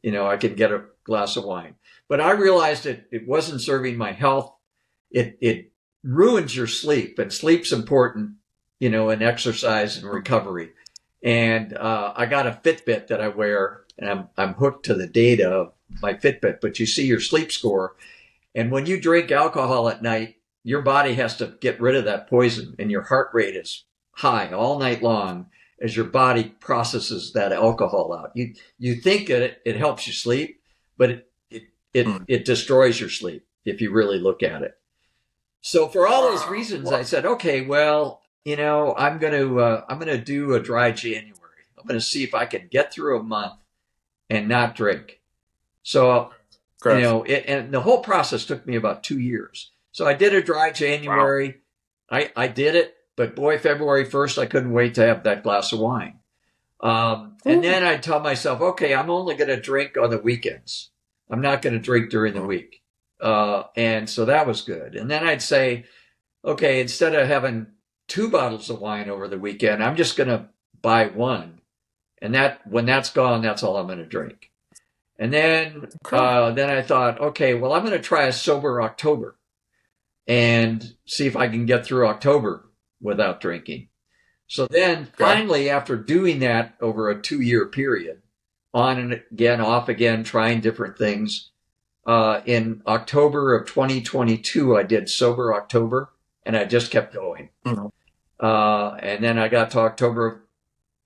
S2: I can get a glass of wine. But I realized it wasn't serving my health. It ruins your sleep, and sleep's important, in exercise and recovery. And I got a Fitbit that I wear, and I'm hooked to the data of my Fitbit. But you see your sleep score, and when you drink alcohol at night, your body has to get rid of that poison, and your heart rate is high all night long as your body processes that alcohol out. You think that it helps you sleep, but it destroys your sleep if you really look at it. So for all those
S1: Wow.
S2: reasons, I said, okay, well, I'm gonna do a dry January. I'm gonna see if I can get through a month and not drink. So
S1: Okay.
S2: and the whole process took me about 2 years. So I did a dry
S1: Wow.
S2: January. I did it, but boy, February 1st, I couldn't wait to have that glass of wine. And
S1: Ooh.
S2: then I'd tell myself, okay, I'm only going to drink on the weekends. I'm not going to drink during the
S1: Mm.
S2: week. And so that was good. And then I'd say, okay, instead of having 2 bottles of wine over the weekend, I'm just going to buy one. And when that's gone, that's all I'm going to drink. And
S1: Okay.
S2: then I thought, okay, well, I'm going to try a sober October and see if I can get through October without drinking. So then
S1: Okay.
S2: finally, after doing that over a 2 year period, on and again, off again, trying different things, in October of 2022, I did Sober October, and I just kept going.
S1: Mhm.
S2: And then I got to October of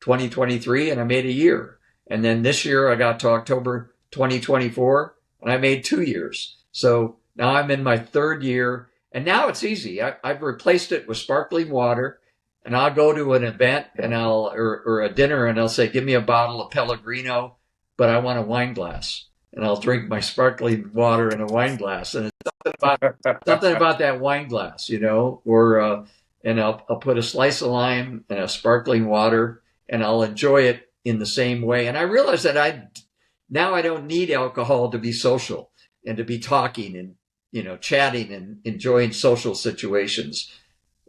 S2: 2023 and I made a year. And then this year I got to October 2024 and I made 2 years. So now I'm in my third year and now it's easy. I've replaced it with sparkling water and I'll go to an event and or a dinner and I'll say, give me a bottle of Pellegrino, but I want a wine glass. And I'll drink my sparkling water in a wine glass. And it's something about that wine glass, or, and I'll put a slice of lime and a sparkling water and I'll enjoy it in the same way. And I realize that now I don't need alcohol to be social and to be talking and, chatting and enjoying social situations.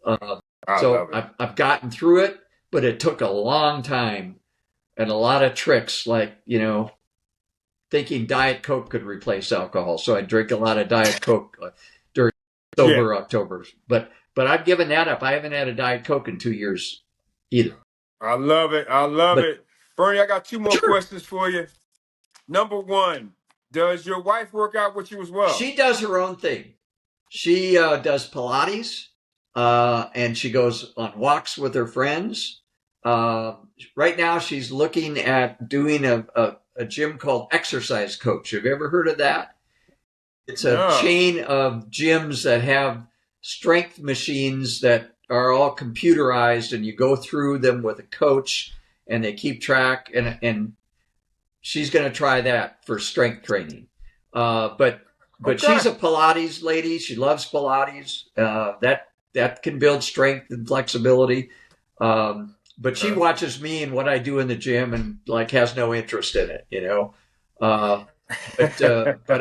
S2: So I've gotten through it, but it took a long time and a lot of tricks, like, thinking Diet Coke could replace alcohol. So I drink a lot of Diet Coke during sober October. But I've given that up. I haven't had a Diet Coke in 2 years either.
S1: I love it. Bernie, I got two more questions for you. Number one, does your wife work out with you as well?
S2: She does her own thing. She does Pilates, and she goes on walks with her friends. Right now, she's looking at doing a gym called Exercise Coach. Have you ever heard of that? It's a chain of gyms that have strength machines that are all computerized, and you go through them with a coach, and they keep track. And she's going to try that for strength training. But she's a Pilates lady. She loves Pilates. That can build strength and flexibility. But she watches me and what I do in the gym and has no interest in it, But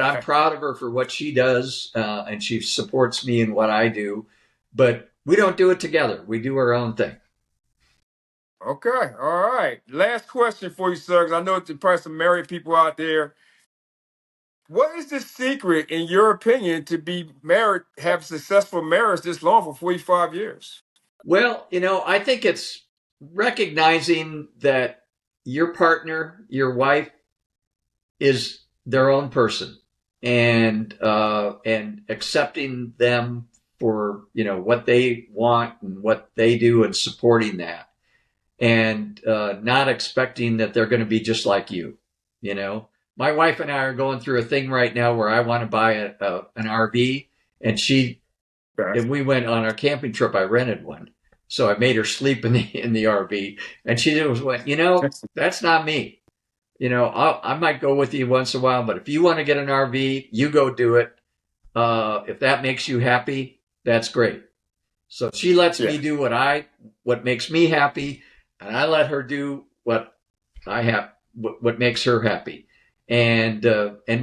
S2: I'm proud of her for what she does, and she supports me in what I do. But we don't do it together. We do our own thing.
S1: Okay. All right. Last question for you, sir, because I know there's probably some married people out there. What is the secret, in your opinion, to be married, have successful marriage this long for 45 years?
S2: Well, I think it's recognizing that your partner, your wife, is their own person, and accepting them for what they want and what they do, and supporting that, and not expecting that they're going to be just like you. My wife and I are going through a thing right now where I want to buy an RV, and we went on our camping trip. I rented one. So I made her sleep in the RV, and she just went, that's not me. I might go with you once in a while, but if you want to get an RV, you go do it. If that makes you happy, that's great. So she lets me do what makes me happy, and I let her do what makes her happy. And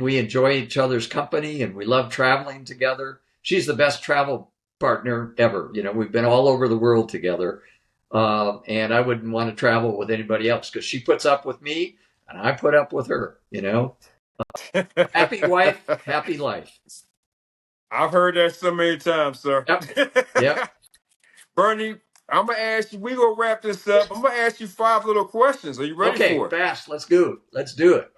S2: we enjoy each other's company, and we love traveling together. She's the best travel partner ever. We've been all over the world together, and I wouldn't want to travel with anybody else because she puts up with me and I put up with her. Happy wife, happy life.
S1: I've heard that so many times, sir.
S2: Yep.
S1: Bernie, I'm gonna ask you. We gonna wrap this up. I'm gonna ask you 5 little questions. Are you ready for it?
S2: Fast. Let's go. Let's do it.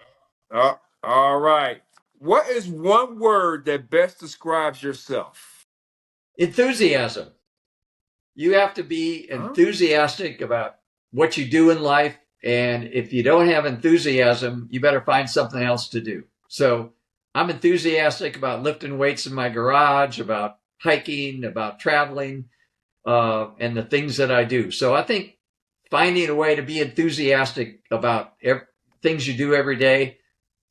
S1: All right. What is one word that best describes yourself?
S2: Enthusiasm. You have to be enthusiastic about what you do in life. And if you don't have enthusiasm, you better find something else to do. So I'm enthusiastic about lifting weights in my garage, about hiking, about traveling, and the things that I do. So I think finding a way to be enthusiastic about things you do every day,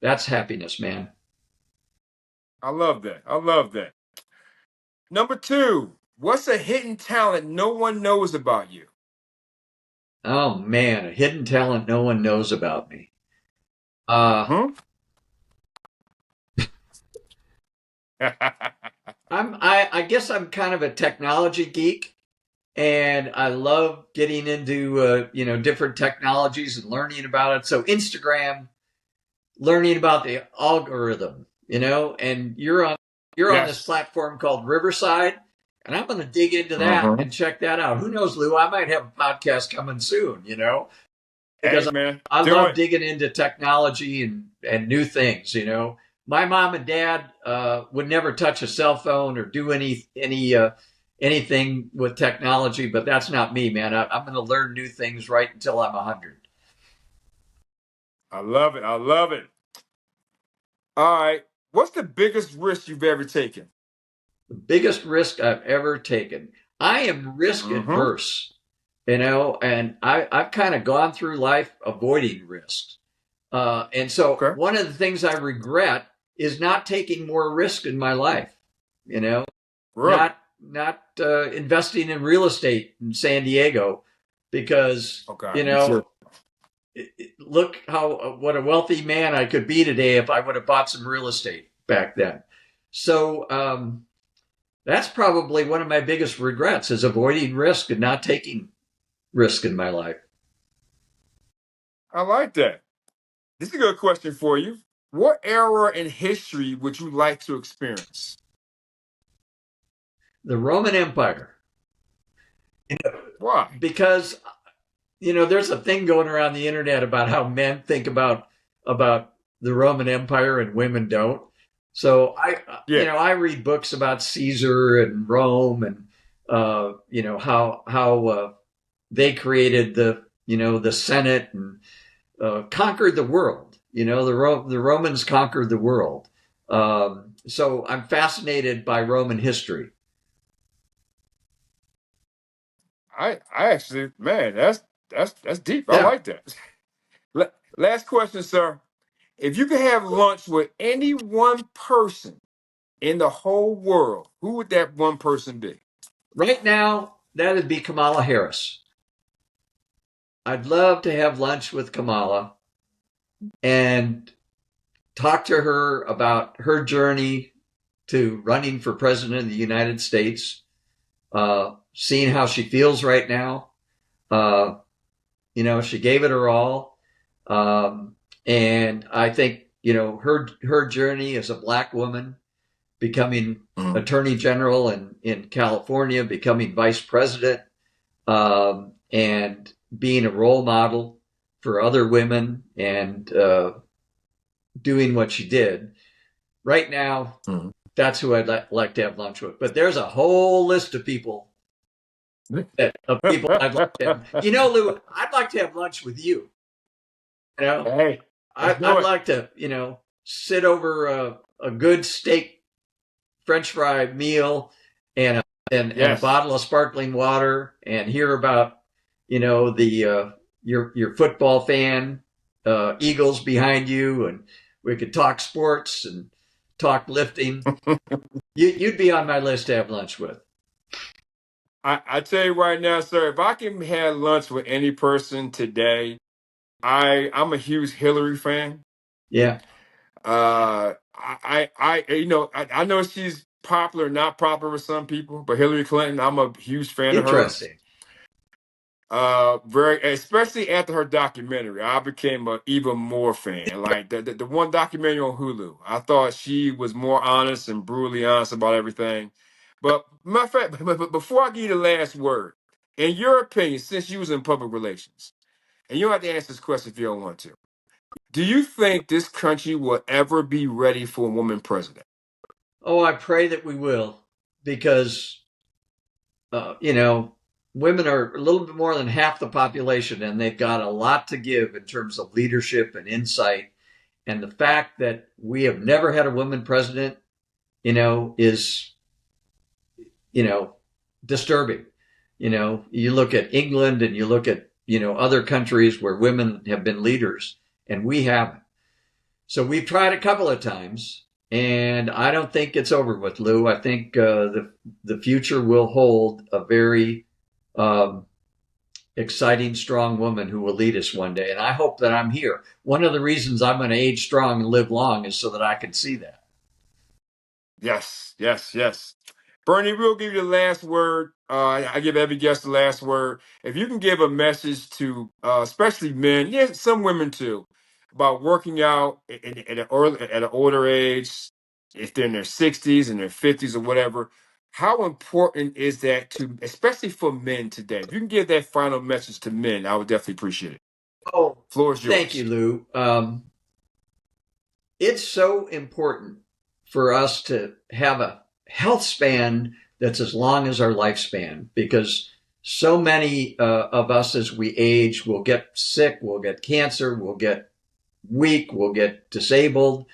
S2: that's happiness, man.
S1: I love that. Number 2, what's a hidden talent no one knows about you?
S2: Oh man, a hidden talent no one knows about me. I guess I'm kind of a technology geek, and I love getting into different technologies and learning about it. So Instagram, learning about the algorithm, and you're on this platform called Riverside, and I'm going to dig into that and check that out. Who knows, Lou? I might have a podcast coming soon, because I love digging into technology and new things. My mom and dad would never touch a cell phone or do any anything with technology, but that's not me, man. I'm going to learn new things right until I'm 100.
S1: I love it. I love it. All right. What's the biggest risk you've ever taken?
S2: The biggest risk I've ever taken. I am risk
S1: Mm-hmm.
S2: adverse, and I've kind of gone through life avoiding risks. And so
S1: Okay.
S2: one of the things I regret is not taking more risk in my life, you know,
S1: Really?
S2: not investing in real estate in San Diego because,
S1: Okay. Me too.
S2: look how what a wealthy man I could be today if I would have bought some real estate back then. So that's probably one of my biggest regrets is avoiding risk and not taking risk in my life.
S1: I like that. This is a good question for you. What era in history would you like to experience?
S2: The Roman Empire,
S1: Why?
S2: because there's a thing going around the internet about how men think about the Roman Empire and women don't. So
S1: Yeah.
S2: I read books about Caesar and Rome and how they created the Senate and conquered the world. The Romans conquered the world. So I'm fascinated by Roman history.
S1: I actually, man, that's deep. I
S2: Yeah.
S1: like that. Last question, sir. If you could have lunch with any one person in the whole world, who would that one person be?
S2: Right now, that would be Kamala Harris. I'd love to have lunch with Kamala and talk to her about her journey to running for president of the United States, seeing how she feels right now. Uh, she gave it her all. And I think, her journey as a black woman, becoming
S1: Mhm.
S2: attorney general in California, becoming vice president, and being a role model for other women and doing what she did. Right now,
S1: Mhm.
S2: that's who I'd like to have lunch with. But there's a whole list of people I'd like to have. Lou, I'd like to have lunch with you. You know,
S1: Hey, let's do
S2: I'd
S1: it.
S2: like to, sit over a good steak French fry meal and a
S1: Yes.
S2: bottle of sparkling water and hear about, the your football fan Eagles behind you, and we could talk sports and talk lifting. You'd be on my list to have lunch with.
S1: I tell you right now, sir, if I can have lunch with any person today, I'm a huge Hillary fan.
S2: Yeah,
S1: I know she's popular, not popular with some people, but Hillary Clinton, I'm a huge fan of hers.
S2: interesting.
S1: Very, especially after her documentary, I became an even more fan. Like the one documentary on Hulu, I thought she was more honest and brutally honest about everything. But my fact, but before I give you the last word, in your opinion, since you was in public relations, and you don't have to answer this question if you don't want to, do you think this country will ever be ready for a woman president?
S2: Oh, I pray that we will, because you know, women are a little bit more than half the population, and they've got a lot to give in terms of leadership and insight. And the fact that we have never had a woman president, is disturbing. You look at England and you look at other countries where women have been leaders, and we haven't. So we've tried a couple of times, and I don't think it's over with, Lou. I think the future will hold a very um, exciting, strong woman who will lead us one day. And I hope that I'm here. One of the reasons I'm going to age strong and live long is so that I can see that.
S1: Yes, yes, yes. Bernie, we'll give you the last word. I give every guest the last word. If you can give a message to, especially men, yeah, some women too, about working out at an older age, if they're in their 60s and their 50s or whatever, how important is that to, especially for men today? If you can give that final message to men, I would definitely appreciate it.
S2: Oh,
S1: Floor is
S2: thank you,
S1: yours.
S2: Lou. It's so important for us to have a health span that's as long as our lifespan, because so many of us as we age will get sick, we'll get cancer, we'll get weak, we'll get disabled,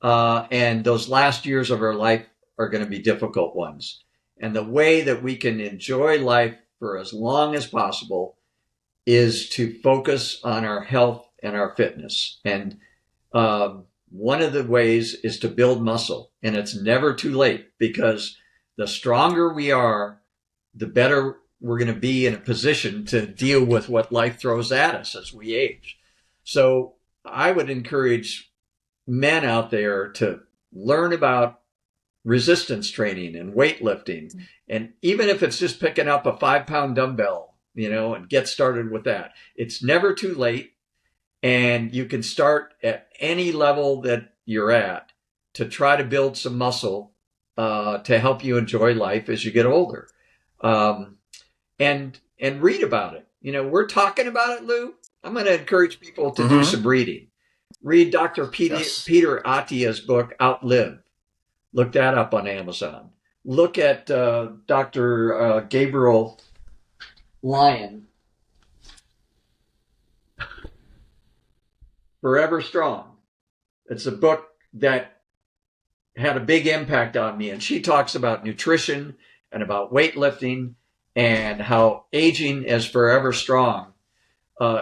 S2: and those last years of our life are going to be difficult ones. And the way that we can enjoy life for as long as possible is to focus on our health and our fitness. And one of the ways is to build muscle, and it's never too late, because the stronger we are, the better we're going to be in a position to deal with what life throws at us as we age. So I would encourage men out there to learn about resistance training and weightlifting. And even if it's just picking up a 5-pound dumbbell, and get started with that. It's never too late. And you can start at any level that you're at to try to build some muscle to help you enjoy life as you get older. And read about it. We're talking about it, Lou. I'm going to encourage people to do some reading. Read Dr. Peter Attia's book, Outlive. Look that up on Amazon. Look at Dr. Gabriel Lyon, Forever Strong. It's a book that had a big impact on me, and she talks about nutrition and about weightlifting and how aging as forever strong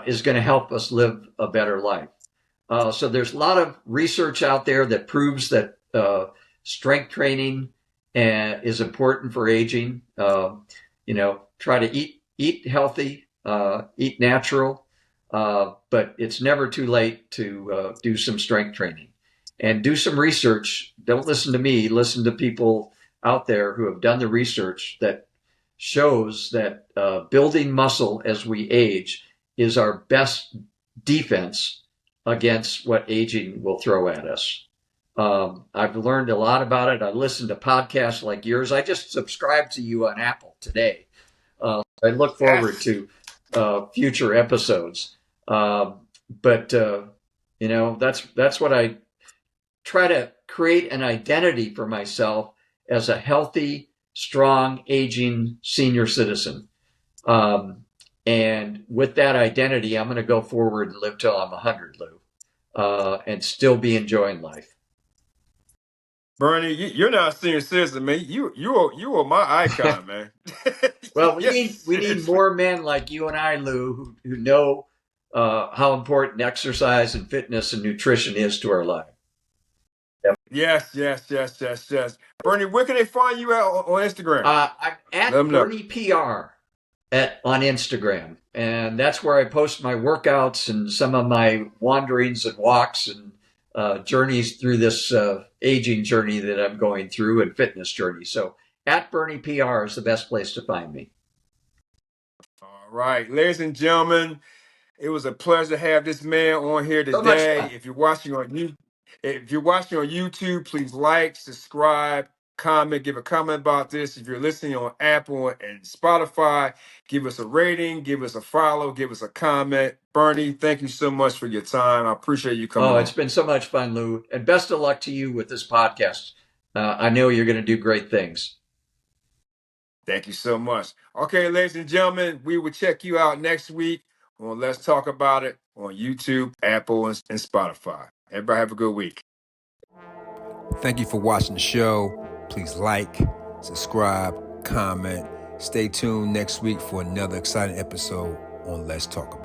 S2: is going to help us live a better life. So there's a lot of research out there that proves that strength training is important for aging. Try to eat healthy, eat natural, but it's never too late to do some strength training and do some research. Don't listen to me. Listen to people out there who have done the research that shows that building muscle as we age is our best defense against what aging will throw at us. I've learned a lot about it. I listened to podcasts like yours. I just subscribed to you on Apple today. I look forward to future episodes. But that's what I try to create, an identity for myself as a healthy, strong, aging senior citizen. And with that identity, I'm going to go forward and live till I'm 100, Lou, and still be enjoying life.
S1: Bernie, you're not a senior citizen, man. You are my icon, man.
S2: Well, we need more men like you and I, Lou, who know how important exercise and fitness and nutrition is to our life.
S1: Yes. Bernie, where can they find you on Instagram?
S2: I'm at Bernie PR on Instagram, and that's where I post my workouts and some of my wanderings and walks and journeys through this aging journey that I'm going through, and fitness journey. So at Bernie PR is the best place to find me.
S1: All right, ladies and gentlemen, it was a pleasure to have this man on here today. If you're watching on YouTube, please like, subscribe, comment, give a comment about this. If you're listening on Apple and Spotify, give us a rating, give us a follow, give us a comment. Bernie, thank you so much for your time. I appreciate you coming on.
S2: It's been so much fun, Lou, and best of luck to you with this podcast. I know you're going to do great things.
S1: Thank you so much. Okay, ladies and gentlemen, we will check you out next week on Let's Talk About It on YouTube, Apple, and Spotify. Everybody have a good week. Thank you for watching the show. Please like, subscribe, comment. Stay tuned next week for another exciting episode on Let's Talk About It.